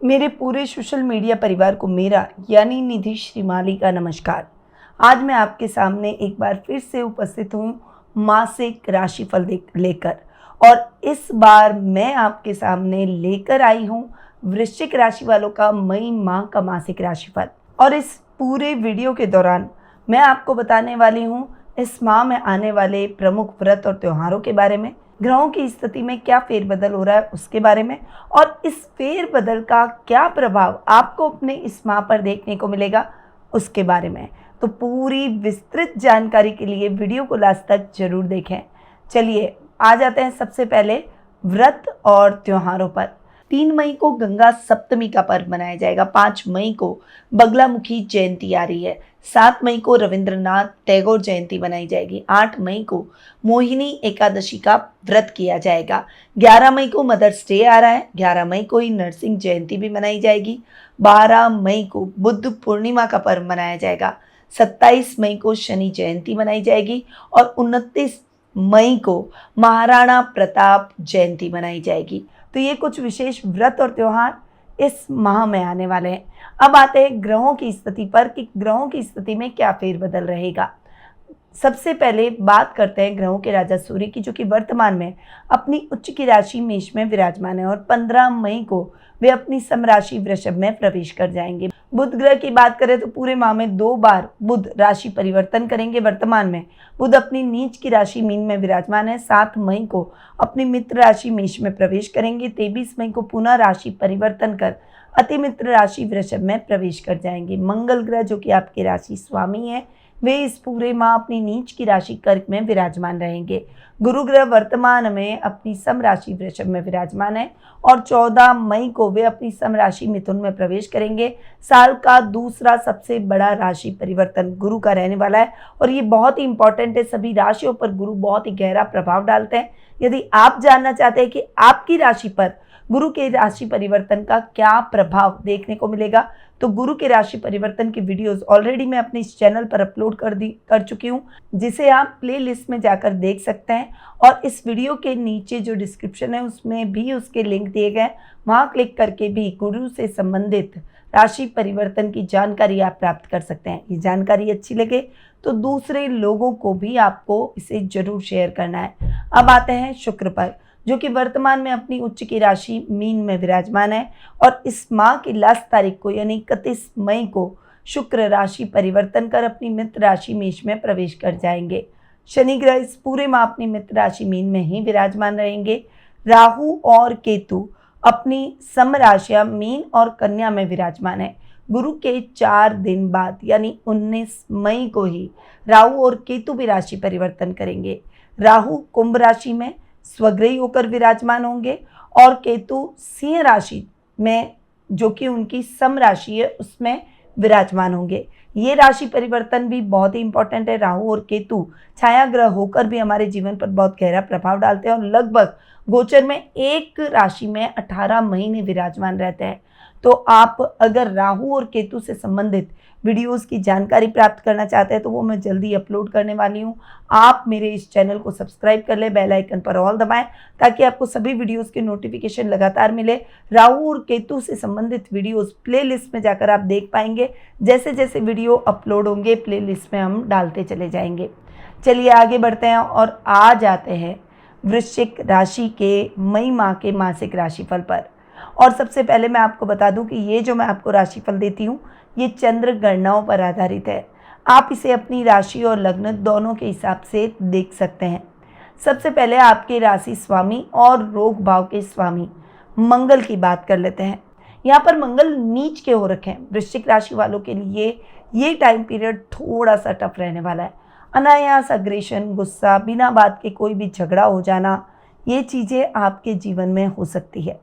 मेरे पूरे social media परिवार को मेरा यानी निधि श्रीमाली का नमस्कार। आज मैं आपके सामने एक बार फिर से उपस्थित हूँ मासिक राशिफल लेकर। और इस बार मैं आपके सामने लेकर आई हूँ वृश्चिक राशि वालों का मई माह का मासिक राशिफल। और इस पूरे वीडियो के दौरान मैं आपको बताने वाली हूँ इस माह में आने वाले प्रमुख व्रत और त्योहारों के बारे में, ग्रहों की स्थिति में क्या फेरबदल हो रहा है उसके बारे में, और इस फेरबदल का क्या प्रभाव आपको अपने इस माह पर देखने को मिलेगा उसके बारे में। तो पूरी विस्तृत जानकारी के लिए वीडियो को लास्ट तक जरूर देखें। चलिए आ जाते हैं सबसे पहले व्रत और त्योहारों पर। 3 मई को गंगा सप्तमी का पर्व मनाया जाएगा। 5 मई को बगलामुखी जयंती आ रही है। 7 मई को रविंद्रनाथ टैगोर जयंती मनाई जाएगी। 8 मई को मोहिनी एकादशी का व्रत किया जाएगा। 11 मई को मदर्स डे आ रहा है। 11 मई को ही नरसिंह जयंती भी मनाई जाएगी। 12 मई को बुद्ध पूर्णिमा का पर्व मनाया जाएगा। 27 मई को शनि जयंती मनाई जाएगी और 29 मई को महाराणा प्रताप जयंती मनाई जाएगी। तो ये कुछ विशेष व्रत और त्योहार इस माह में आने वाले हैं। अब आते हैं ग्रहों की स्थिति पर कि ग्रहों की स्थिति में क्या फेरबदल रहेगा। सबसे पहले बात करते हैं ग्रहों के राजा सूर्य की, जो कि वर्तमान में अपनी उच्च की राशि मेष में विराजमान है और 15 मई को वे अपनी समराशि वृषभ में प्रवेश कर जाएंगे। बुध ग्रह की बात करें तो पूरे माह में 2 बार बुध राशि परिवर्तन करेंगे। वर्तमान में बुध अपनी नीच की राशि मीन में विराजमान है। 7 मई को अपनी मित्र राशि मेष में प्रवेश करेंगे। 23 मई को पुनः राशि परिवर्तन कर अति मित्र राशि वृषभ में प्रवेश कर जाएंगे। मंगल ग्रह जो कि आपके राशि स्वामी है, वे इस पूरे माह अपनी नीच की राशि कर्क में विराजमान रहेंगे। गुरु ग्रह वर्तमान में अपनी सम राशि वृषभ में विराजमान है और 14 मई को वे अपनी सम राशि मिथुन में प्रवेश करेंगे। साल का दूसरा सबसे बड़ा राशि परिवर्तन गुरु का रहने वाला है और ये बहुत ही इंपॉर्टेंट है। सभी राशियों पर गुरु बहुत ही गहरा प्रभाव डालते हैं। यदि आप जानना चाहते हैं कि आपकी राशि पर गुरु के राशि परिवर्तन का क्या प्रभाव देखने को मिलेगा, तो गुरु के राशि परिवर्तन की वीडियोस ऑलरेडी मैं अपने इस चैनल पर अपलोड कर चुकी हूँ, जिसे आप प्लेलिस्ट में जाकर देख सकते हैं। और इस वीडियो के नीचे जो डिस्क्रिप्शन है उसमें भी उसके लिंक दिए गए, वहाँ क्लिक करके भी गुरु से संबंधित राशि परिवर्तन की जानकारी आप प्राप्त कर सकते हैं। ये जानकारी अच्छी लगे तो दूसरे लोगों को भी आपको इसे जरूर शेयर करना है। अब आते हैं शुक्र पर, जो कि वर्तमान में अपनी उच्च की राशि मीन में विराजमान है और इस माह की लास्ट तारीख को यानी 31 मई को शुक्र राशि परिवर्तन कर अपनी मित्र राशि मेष में प्रवेश कर जाएंगे। शनि ग्रह इस पूरे माह अपनी मित्र राशि मीन में ही विराजमान रहेंगे। राहु और केतु अपनी सम राशियां मीन और कन्या में विराजमान है। गुरु के 4 दिन बाद यानी 19 मई को ही राहु और केतु भी राशि परिवर्तन करेंगे। राहु कुंभ राशि में स्वग्रही होकर विराजमान होंगे और केतु सिंह राशि में, जो कि उनकी सम राशि है, उसमें विराजमान होंगे। ये राशि परिवर्तन भी बहुत ही इंपॉर्टेंट है। राहु और केतु छाया ग्रह होकर भी हमारे जीवन पर बहुत गहरा प्रभाव डालते हैं और लगभग गोचर में एक राशि में 18 महीने विराजमान रहते हैं। तो आप अगर राहु और केतु से संबंधित वीडियोस की जानकारी प्राप्त करना चाहते हैं तो वो मैं जल्दी अपलोड करने वाली हूँ। आप मेरे इस चैनल को सब्सक्राइब कर लें, बेल आइकन पर ऑल दबाएं ताकि आपको सभी वीडियोस के नोटिफिकेशन लगातार मिले। राहु और केतु से संबंधित वीडियोस प्लेलिस्ट में जाकर आप देख पाएंगे। जैसे जैसे वीडियो अपलोड होंगे प्लेलिस्ट में हम डालते चले जाएंगे। चलिए आगे बढ़ते हैं और आ जाते हैं वृश्चिक राशि के मई माह के मासिक राशिफल पर। और सबसे पहले मैं आपको बता दूं कि ये जो मैं आपको राशिफल देती हूँ ये चंद्र गणनाओं पर आधारित है। आप इसे अपनी राशि और लग्न दोनों के हिसाब से देख सकते हैं। सबसे पहले आपके राशि स्वामी और रोग भाव के स्वामी मंगल की बात कर लेते हैं। यहाँ पर मंगल नीच के हो रखे हैं। वृश्चिक राशि वालों के लिए ये टाइम पीरियड थोड़ा सा टफ रहने वाला है। अनायास अग्रेशन, गुस्सा, बिना बात के कोई भी झगड़ा हो जाना, ये चीज़ें आपके जीवन में हो सकती है।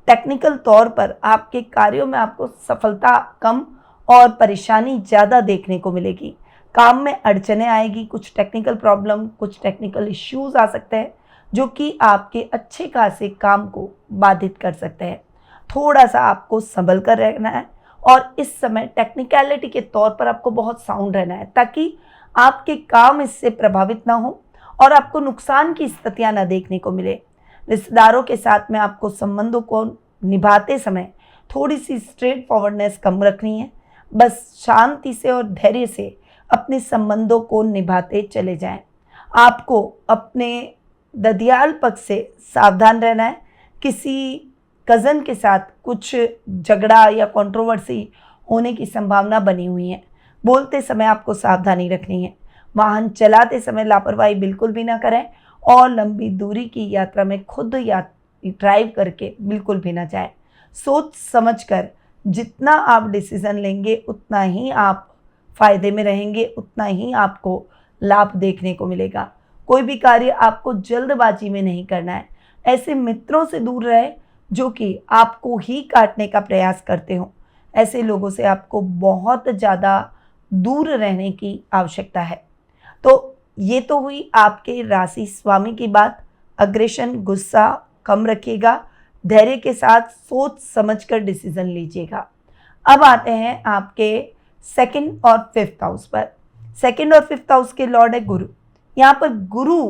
टेक्निकल तौर पर आपके कार्यों में आपको सफलता कम और परेशानी ज़्यादा देखने को मिलेगी। काम में अड़चने आएगी, कुछ टेक्निकल प्रॉब्लम, कुछ टेक्निकल इश्यूज आ सकते हैं जो कि आपके अच्छे खासे काम को बाधित कर सकते हैं। थोड़ा सा आपको संभल कर रहना है और इस समय टेक्निकलिटी के तौर पर आपको बहुत साउंड रहना है ताकि आपके काम इससे प्रभावित ना हो और आपको नुकसान की स्थितियां ना देखने को मिले। रिश्तेदारों के साथ में आपको संबंधों को निभाते समय थोड़ी सी स्ट्रेट फॉरवर्डनेस कम रखनी है। बस शांति से और धैर्य से अपने संबंधों को निभाते चले जाएं। आपको अपने ददियाल पक्ष से सावधान रहना है। किसी कज़न के साथ कुछ झगड़ा या कंट्रोवर्सी होने की संभावना बनी हुई है। बोलते समय आपको सावधानी रखनी है। वाहन चलाते समय लापरवाही बिल्कुल भी ना करें और लंबी दूरी की यात्रा में खुद या ड्राइव करके बिल्कुल भी ना जाएं। सोच समझकर जितना आप डिसीज़न लेंगे उतना ही आप फायदे में रहेंगे, उतना ही आपको लाभ देखने को मिलेगा। कोई भी कार्य आपको जल्दबाजी में नहीं करना है। ऐसे मित्रों से दूर रहे जो कि आपको ही काटने का प्रयास करते हो। ऐसे लोगों से आपको बहुत ज़्यादा दूर रहने की आवश्यकता है। तो ये तो हुई आपके राशि स्वामी की बात। अग्रेशन, गुस्सा कम रखिएगा, धैर्य के साथ सोच समझकर डिसीजन लीजिएगा। अब आते हैं आपके सेकंड और फिफ्थ हाउस पर। सेकंड और फिफ्थ हाउस के लॉर्ड है गुरु। यहाँ पर गुरु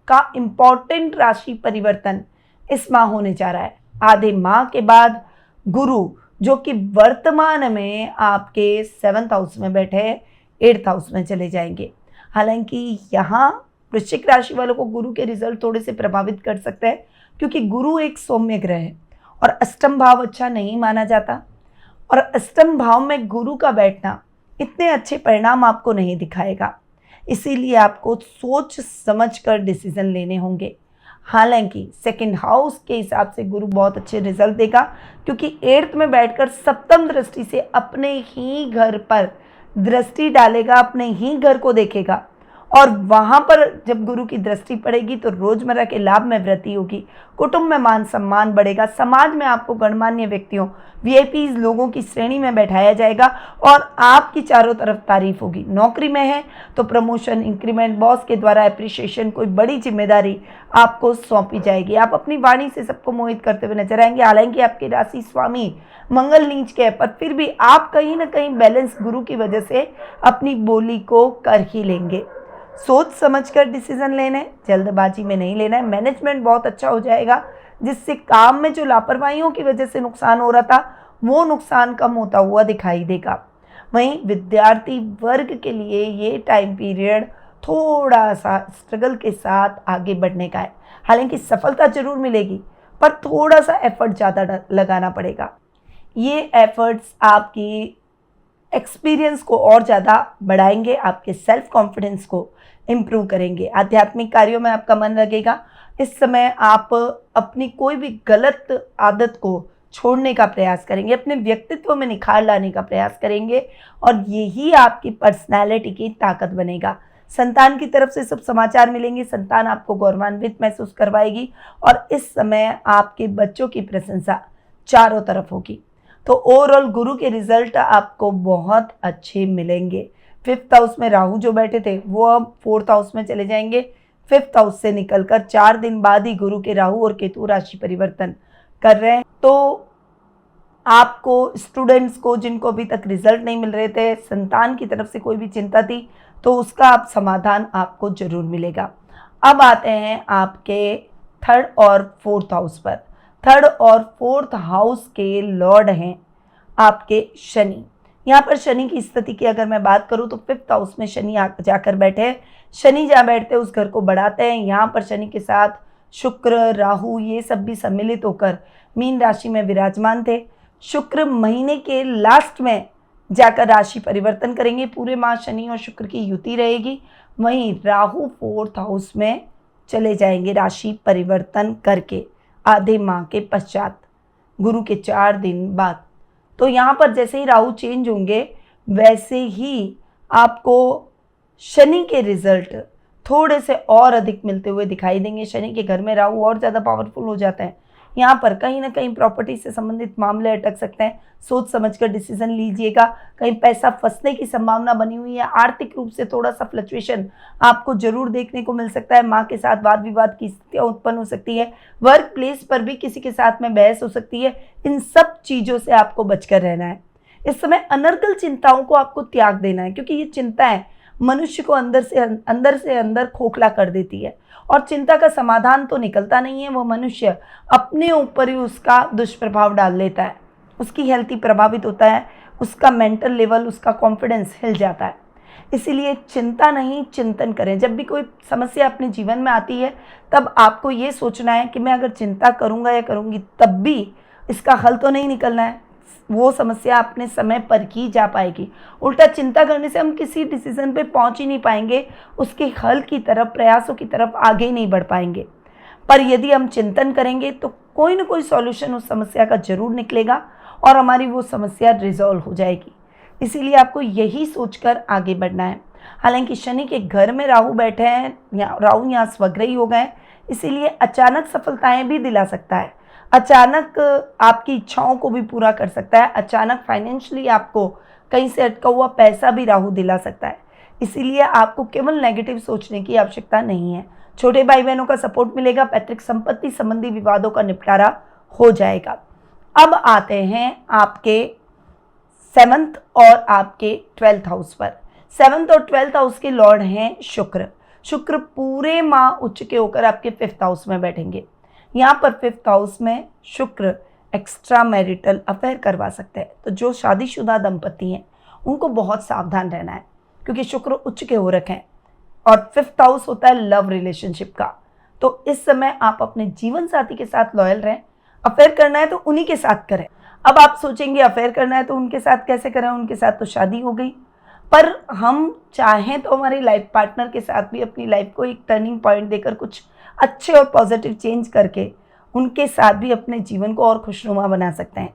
का इम्पॉर्टेंट राशि परिवर्तन इस माह होने जा रहा है। आधे माह के बाद गुरु जो कि वर्तमान में आपके सेवंथ हाउस में बैठे एट्थ हाउस में चले जाएंगे। हालांकि यहाँ वृश्चिक राशि वालों को गुरु के रिजल्ट थोड़े से प्रभावित कर सकते हैं, क्योंकि गुरु एक सौम्य ग्रह है और अष्टम भाव अच्छा नहीं माना जाता, और अष्टम भाव में गुरु का बैठना इतने अच्छे परिणाम आपको नहीं दिखाएगा। इसीलिए आपको सोच समझ कर डिसीजन लेने होंगे। हालांकि सेकंड हाउस के हिसाब से गुरु बहुत अच्छे रिजल्ट देगा, क्योंकि एट्थ में बैठकर सप्तम दृष्टि से अपने ही घर पर दृष्टि डालेगा, अपने ही घर को देखेगा, और वहाँ पर जब गुरु की दृष्टि पड़ेगी तो रोजमर्रा के लाभ में वृद्धि होगी, कुटुंब में मान सम्मान बढ़ेगा, समाज में आपको गणमान्य व्यक्तियों वीआईपीज लोगों की श्रेणी में बैठाया जाएगा और आपकी चारों तरफ तारीफ होगी। नौकरी में है तो प्रमोशन, इंक्रीमेंट, बॉस के द्वारा अप्रिशिएशन, कोई बड़ी जिम्मेदारी आपको सौंपी जाएगी। आप अपनी वाणी से सबको मोहित करते हुए नजर आएंगे। हालांकि आपके राशि स्वामी मंगल नीच के, पर फिर भी आप कहीं ना कहीं बैलेंस गुरु की वजह से अपनी बोली को कर ही लेंगे। सोच समझकर डिसीजन लेना है, जल्दबाजी में नहीं लेना है। मैनेजमेंट बहुत अच्छा हो जाएगा, जिससे काम में जो लापरवाहियों की वजह से नुकसान हो रहा था वो नुकसान कम होता हुआ दिखाई देगा। वहीं विद्यार्थी वर्ग के लिए ये टाइम पीरियड थोड़ा सा स्ट्रगल के साथ आगे बढ़ने का है। हालांकि सफलता जरूर मिलेगी, पर थोड़ा सा एफर्ट ज़्यादा लगाना पड़ेगा। ये एफर्ट्स आपकी एक्सपीरियंस को और ज़्यादा बढ़ाएंगे, आपके सेल्फ कॉन्फिडेंस को इम्प्रूव करेंगे। आध्यात्मिक कार्यों में आपका मन लगेगा। इस समय आप अपनी कोई भी गलत आदत को छोड़ने का प्रयास करेंगे, अपने व्यक्तित्व में निखार लाने का प्रयास करेंगे, और यही आपकी पर्सनैलिटी की ताकत बनेगा। संतान की तरफ से सब समाचार मिलेंगे। संतान आपको गौरवान्वित महसूस करवाएगी और इस समय आपके बच्चों की प्रशंसा चारों तरफ होगी। तो ओवरऑल गुरु के रिजल्ट आपको बहुत अच्छे मिलेंगे। फिफ्थ हाउस में राहु जो बैठे थे वो अब फोर्थ हाउस में चले जाएंगे। फिफ्थ हाउस से निकलकर 4 दिन बाद ही गुरु के राहु और केतु राशि परिवर्तन कर रहे हैं। तो आपको स्टूडेंट्स को जिनको अभी तक रिजल्ट नहीं मिल रहे थे, संतान की तरफ से कोई भी चिंता थी, तो उसका आप समाधान आपको जरूर मिलेगा। अब आते हैं आपके थर्ड और फोर्थ हाउस पर। थर्ड और फोर्थ हाउस के लॉर्ड हैं आपके शनि। यहाँ पर शनि की स्थिति की अगर मैं बात करूँ तो फिफ्थ हाउस में शनि जाकर बैठे हैं। शनि जहाँ बैठते हैं उस घर को बढ़ाते हैं। यहाँ पर शनि के साथ शुक्र, राहु ये सब भी सम्मिलित होकर मीन राशि में विराजमान थे। शुक्र महीने के लास्ट में जाकर राशि परिवर्तन करेंगे। पूरे माह शनि और शुक्र की युति रहेगी। वहीं राहु फोर्थ हाउस में चले जाएंगे राशि परिवर्तन करके आधे माह के पश्चात, गुरु के 4 दिन बाद। तो यहाँ पर जैसे ही राहु चेंज होंगे वैसे ही आपको शनि के रिजल्ट थोड़े से और अधिक मिलते हुए दिखाई देंगे। शनि के घर में राहु और ज़्यादा पावरफुल हो जाता है। यहाँ पर कहीं ना कहीं प्रॉपर्टी से संबंधित मामले अटक सकते हैं। सोच समझकर डिसीजन लीजिएगा। कहीं पैसा फंसने की संभावना बनी हुई है। आर्थिक रूप से थोड़ा सा फ्लक्चुएशन आपको जरूर देखने को मिल सकता है। माँ के साथ वाद विवाद की स्थितियाँ उत्पन्न हो सकती है। वर्क प्लेस पर भी किसी के साथ में बहस हो सकती है। इन सब चीज़ों से आपको बचकर रहना है। इस समय अनर्गल चिंताओं को आपको त्याग देना है, क्योंकि ये चिंताएं मनुष्य को अंदर से अंदर खोखला कर देती है और चिंता का समाधान तो निकलता नहीं है। वो मनुष्य अपने ऊपर ही उसका दुष्प्रभाव डाल लेता है। उसकी हेल्थ ही प्रभावित होता है, उसका मेंटल लेवल, उसका कॉन्फिडेंस हिल जाता है। इसीलिए चिंता नहीं, चिंतन करें। जब भी कोई समस्या अपने जीवन में आती है, तब आपको ये सोचना है कि मैं अगर चिंता करूँगा या करूँगी तब भी इसका हल तो नहीं निकलना है। वो समस्या अपने समय पर ही जा पाएगी। उल्टा चिंता करने से हम किसी डिसीज़न पे पहुँच ही नहीं पाएँगे, उसके हल की तरफ, प्रयासों की तरफ आगे ही नहीं बढ़ पाएँगे। पर यदि हम चिंतन करेंगे तो कोई ना कोई सॉल्यूशन उस समस्या का ज़रूर निकलेगा और हमारी वो समस्या रिज़ॉल्व हो जाएगी। इसीलिए आपको यही सोचकर आगे बढ़ना है। हालाँकि शनि के घर में राहु बैठे हैं, या राहु यहाँ स्वग्रही हो गए हैं, इसीलिए अचानक सफलताएँ भी दिला सकता है। अचानक आपकी इच्छाओं को भी पूरा कर सकता है। अचानक फाइनेंशियली आपको कहीं से अटका हुआ पैसा भी राहु दिला सकता है। इसीलिए आपको केवल नेगेटिव सोचने की आवश्यकता नहीं है। छोटे भाई बहनों का सपोर्ट मिलेगा, पैतृक संपत्ति संबंधी विवादों का निपटारा हो जाएगा। अब आते हैं आपके 7th और आपके 12th हाउस पर। 7th और 12th हाउस के लॉर्ड हैं शुक्र। शुक्र पूरे माह उच्च के होकर आपके 5th हाउस में बैठेंगे। यहाँ पर 5th हाउस में शुक्र एक्स्ट्रा मैरिटल अफेयर करवा सकते हैं। तो जो शादीशुदा दंपति हैं उनको बहुत सावधान रहना है, क्योंकि शुक्र उच्च के हो रखे हैं और 5th हाउस होता है लव रिलेशनशिप का। तो इस समय आप अपने जीवन साथी के साथ लॉयल रहें। अफेयर करना है तो उन्हीं के साथ करें। अब आप सोचेंगे अफेयर करना है तो उनके साथ कैसे करें, उनके साथ तो शादी हो गई। पर हम चाहें तो हमारे लाइफ पार्टनर के साथ भी अपनी लाइफ को एक टर्निंग पॉइंट देकर कुछ अच्छे और पॉजिटिव चेंज करके उनके साथ भी अपने जीवन को और खुशनुमा बना सकते हैं।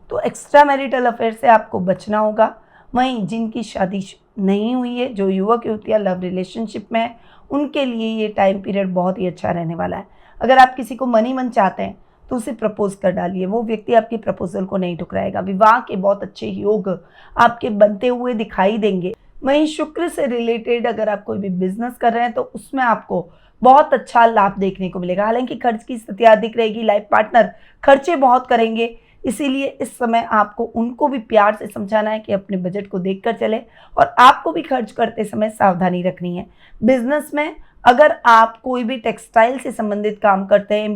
तो एक्स्ट्रा मैरिटल अफेयर से आपको बचना होगा। वहीं जिनकी शादी नहीं हुई है, जो युवक युवतियाँ लव रिलेशनशिप में हैं, उनके लिए ये टाइम पीरियड बहुत ही अच्छा रहने वाला है। अगर आप किसी को मन ही मन चाहते हैं तो उसे प्रपोज कर डालिए, वो व्यक्ति आपकी प्रपोजल को नहीं ठुकराएगा। विवाह के बहुत अच्छे योग आपके बनते हुए दिखाई देंगे। वहीं शुक्र से रिलेटेड अगर आप कोई भी बिजनेस कर रहे हैं तो उसमें आपको बहुत अच्छा लाभ देखने को मिलेगा। हालांकि खर्च की स्थिति अधिक रहेगी, लाइफ पार्टनर खर्चे बहुत करेंगे, इसीलिए इस समय आपको उनको भी प्यार से समझाना है कि अपने बजट को देखकर चले और आपको भी खर्च करते समय सावधानी रखनी है। बिजनेस में अगर आप कोई भी टेक्सटाइल से संबंधित काम करते हैं,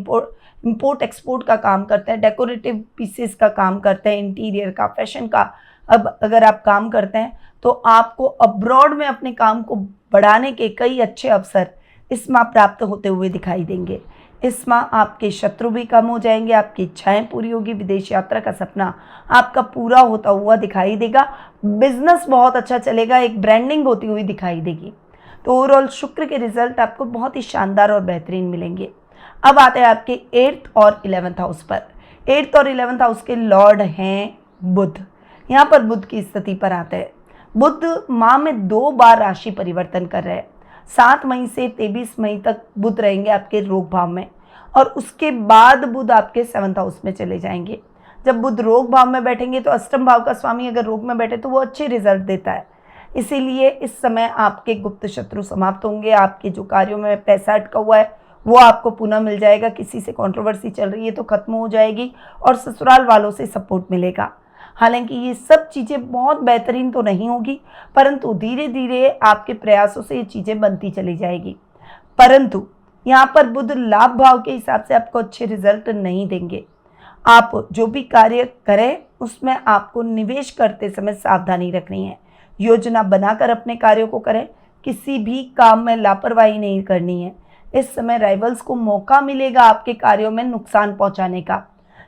इंपोर्ट एक्सपोर्ट का काम करते हैं, डेकोरेटिव पीसेस का काम करते हैं, इंटीरियर का, फैशन का अब अगर आप काम करते हैं तो आपको अब्रॉड में अपने काम को बढ़ाने के कई अच्छे अवसर इस माह प्राप्त होते हुए दिखाई देंगे। इस माह आपके शत्रु भी कम हो जाएंगे, आपकी इच्छाएं पूरी होगी, विदेश यात्रा का सपना आपका पूरा होता हुआ दिखाई देगा, बिजनेस बहुत अच्छा चलेगा, एक ब्रांडिंग होती हुई दिखाई देगी। तो ओवरऑल शुक्र के रिजल्ट आपको बहुत ही शानदार और बेहतरीन मिलेंगे। अब आते हैं आपके 8th और 11th हाउस पर। 8th और 11th हाउस के लॉर्ड हैं बुध। यहाँ पर बुध की स्थिति पर आते हैं। बुध माह में 2 बार राशि परिवर्तन कर रहे हैं। 7 मई से 23 मई तक बुध रहेंगे आपके रोग भाव में और उसके बाद बुध आपके 7th हाउस में चले जाएंगे। जब बुध रोग भाव में बैठेंगे तो अष्टम भाव का स्वामी अगर रोग में बैठे तो वो अच्छे रिजल्ट देता है। इसीलिए इस समय आपके गुप्त शत्रु समाप्त होंगे। आपके जो कार्यों में पैसा अटका हुआ है वो आपको पुनः मिल जाएगा। किसी से कंट्रोवर्सी चल रही है तो खत्म हो जाएगी और ससुराल वालों से सपोर्ट मिलेगा। हालांकि ये सब चीज़ें बहुत बेहतरीन तो नहीं होगी, परंतु धीरे धीरे आपके प्रयासों से ये चीज़ें बनती चली जाएगी। परंतु यहाँ पर बुध लाभ भाव के हिसाब से आपको अच्छे रिजल्ट नहीं देंगे। आप जो भी कार्य करें उसमें आपको निवेश करते समय सावधानी रखनी है। योजना बनाकर अपने कार्यों को करें, किसी भी काम में लापरवाही नहीं करनी है। इस समय राइवल्स को मौका मिलेगा आपके कार्यों में नुकसान पहुंचाने का,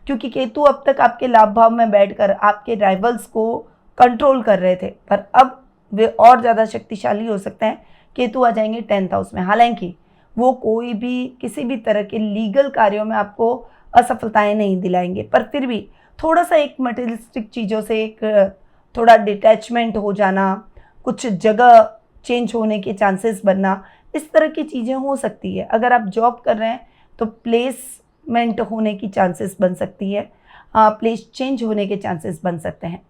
क्योंकि केतु अब तक आपके लाभ भाव में बैठकर आपके राइवल्स को कंट्रोल कर रहे थे, पर अब वे और ज़्यादा शक्तिशाली हो सकते हैं। केतु आ जाएंगे 10th हाउस में। हालांकि वो कोई भी किसी भी तरह के लीगल कार्यों में आपको असफलताएं नहीं दिलाएंगे, पर फिर भी थोड़ा सा एक मटेरियलिस्टिक चीज़ों से एक थोड़ा डिटैचमेंट हो जाना, कुछ जगह चेंज होने के चांसेस बनना, इस तरह की चीज़ें हो सकती है। अगर आप जॉब कर रहे हैं तो प्लेसमेंट होने की चांसेस बन सकती है, प्लेस चेंज होने के चांसेस बन सकते हैं।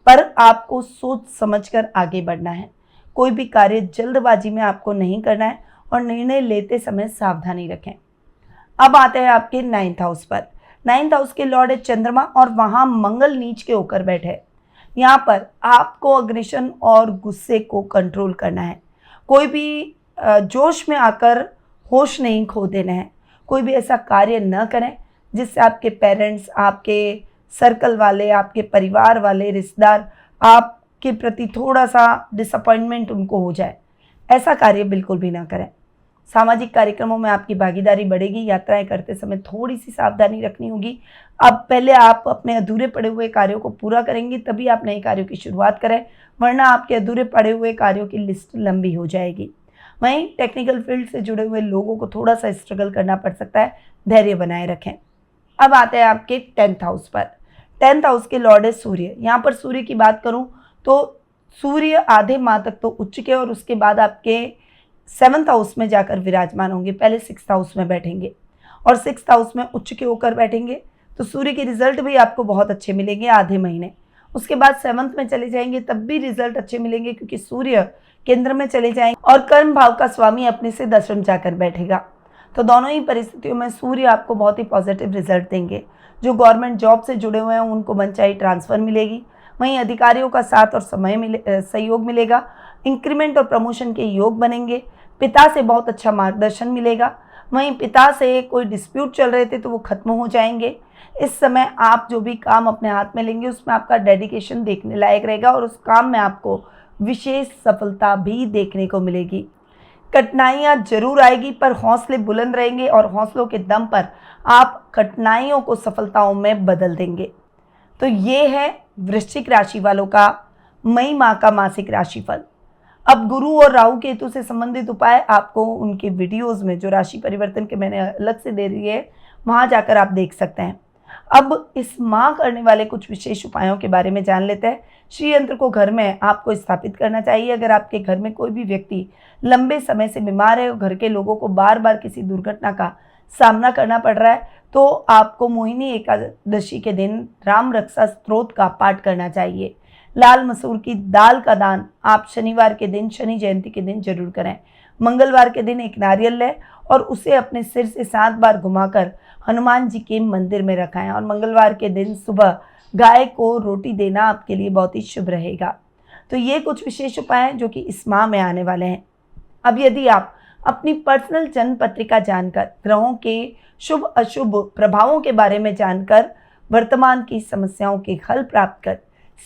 पर आपको सोच समझकर आगे बढ़ना है। कोई भी कार्य जल्दबाजी में आपको नहीं करना है और निर्णय लेते समय सावधानी रखें। अब आते हैं आपके 9th हाउस पर। 9th हाउस के लॉर्ड है चंद्रमा और वहाँ मंगल नीच के होकर बैठे। यहाँ पर आपको अग्रेशन और गुस्से को कंट्रोल करना है। कोई भी जोश में आकर होश नहीं खो देना है। कोई भी ऐसा कार्य न करें जिससे आपके पेरेंट्स, आपके सर्कल वाले, आपके परिवार वाले, रिश्तेदार आपके प्रति थोड़ा सा डिसअपॉइंटमेंट उनको हो जाए, ऐसा कार्य बिल्कुल भी ना करें। सामाजिक कार्यक्रमों में आपकी भागीदारी बढ़ेगी। यात्राएं करते समय थोड़ी सी सावधानी रखनी होगी। अब पहले आप अपने अधूरे पड़े हुए कार्यों को पूरा करेंगे, तभी आप नए कार्यों की शुरुआत करें, वरना आपके अधूरे पड़े हुए कार्यों की लिस्ट लंबी हो जाएगी। वहीं टेक्निकल फील्ड से जुड़े हुए लोगों को थोड़ा सा स्ट्रगल करना पड़ सकता है, धैर्य बनाए रखें। अब आते हैं आपके 10th हाउस पर। 10th हाउस के लॉर्ड है सूर्य। यहाँ पर सूर्य की बात करूँ तो सूर्य आधे माह तक तो उच्च के और उसके बाद आपके 7th हाउस में जाकर विराजमान होंगे। पहले 6th हाउस में बैठेंगे और 6th हाउस में उच्च के होकर बैठेंगे, तो सूर्य के रिजल्ट भी आपको बहुत अच्छे मिलेंगे आधे महीने। उसके बाद 7th में चले जाएंगे, तब भी रिजल्ट अच्छे मिलेंगे, क्योंकि सूर्य केंद्र में चले जाएंगे और कर्म भाव का स्वामी अपने से 10वें जाकर बैठेगा। तो दोनों ही परिस्थितियों में सूर्य आपको बहुत ही पॉजिटिव रिजल्ट देंगे। जो गवर्नमेंट जॉब से जुड़े हुए हैं उनको मनचाही ट्रांसफ़र मिलेगी। वहीं अधिकारियों का साथ और सहयोग मिलेगा। इंक्रीमेंट और प्रमोशन के योग बनेंगे। पिता से बहुत अच्छा मार्गदर्शन मिलेगा। वहीं पिता से कोई डिस्प्यूट चल रहे थे तो वो खत्म हो जाएंगे। इस समय आप जो भी काम अपने हाथ में लेंगे उसमें आपका डेडिकेशन देखने लायक रहेगा और उस काम में आपको विशेष सफलता भी देखने को मिलेगी। कठिनाइयाँ जरूर आएगी, पर हौसले बुलंद रहेंगे और हौसलों के दम पर आप कठिनाइयों को सफलताओं में बदल देंगे। तो ये है वृश्चिक राशि वालों का मई माह का मासिक राशिफल। अब गुरु और राहु केतु से संबंधित उपाय आपको उनके वीडियोस में जो राशि परिवर्तन के मैंने अलग से दे दिए है, वहाँ जाकर आप देख सकते हैं। अब इस माह करने वाले कुछ विशेष उपायों के बारे में जान लेते हैं। श्री यंत्र को घर में आपको स्थापित करना चाहिए। अगर आपके घर में कोई भी व्यक्ति लंबे समय से बीमार है और घर के लोगों को बार बार किसी दुर्घटना का सामना करना पड़ रहा है, तो आपको मोहिनी एकादशी के दिन राम रक्षा स्तोत्र का पाठ करना चाहिए। लाल मसूर की दाल का दान आप शनिवार के दिन, शनि जयंती के दिन जरूर करें। मंगलवार के दिन एक नारियल लें और उसे अपने सिर से 7 बार घुमाकर हनुमान जी के मंदिर में रखाएं। और मंगलवार के दिन सुबह गाय को रोटी देना आपके लिए बहुत ही शुभ रहेगा। तो ये कुछ विशेष उपाय हैं जो कि इस माह में आने वाले हैं। अब यदि आप अपनी पर्सनल जन्म पत्रिका जानकर, ग्रहों के शुभ अशुभ प्रभावों के बारे में जानकर, वर्तमान की समस्याओं के हल प्राप्त कर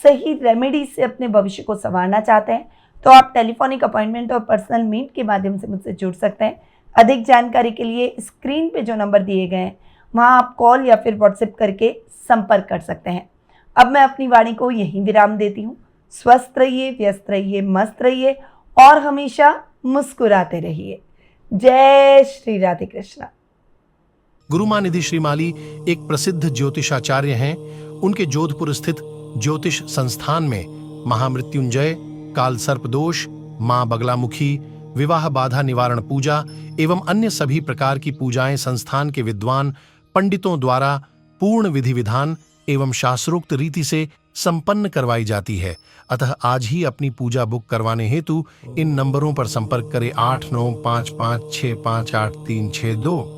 सही रेमेडी से अपने भविष्य को संवारना चाहते हैं, तो आप टेलीफोनिक अपॉइंटमेंट और पर्सनल मीट के माध्यम से मुझसे जुड़ सकते हैं। अधिक जानकारी के लिए स्क्रीन पे जो नंबर दिए गए हैं वहाँ आप कॉल या फिर व्हाट्सएप करके संपर्क कर सकते हैं। अब मैं अपनी वाणी को यहीं विराम देती हूँ। स्वस्थ रहिए, व्यस्त रहिए, मस्त रहिए और हमेशा मुस्कुराते रहिए। जय श्री राधे कृष्णा। गुरुमां निधि श्रीमाली एक प्रसिद्ध ज्योतिषाचार्य हैं। उनके जोधपुर स्थित ज्योतिष संस्थान में महामृत्युंजय, काल सर्प दोष, मां बगलामुखी, विवाह बाधा निवारण पूजा एवं अन्य सभी प्रकार की पूजाएं संस्थान के विद्वान पंडितों द्वारा पूर्ण विधि विधान एवं शास्त्रोक्त रीति से संपन्न करवाई जाती है। अतः आज ही अपनी पूजा बुक करवाने हेतु इन नंबरों पर संपर्क करें 8955658362।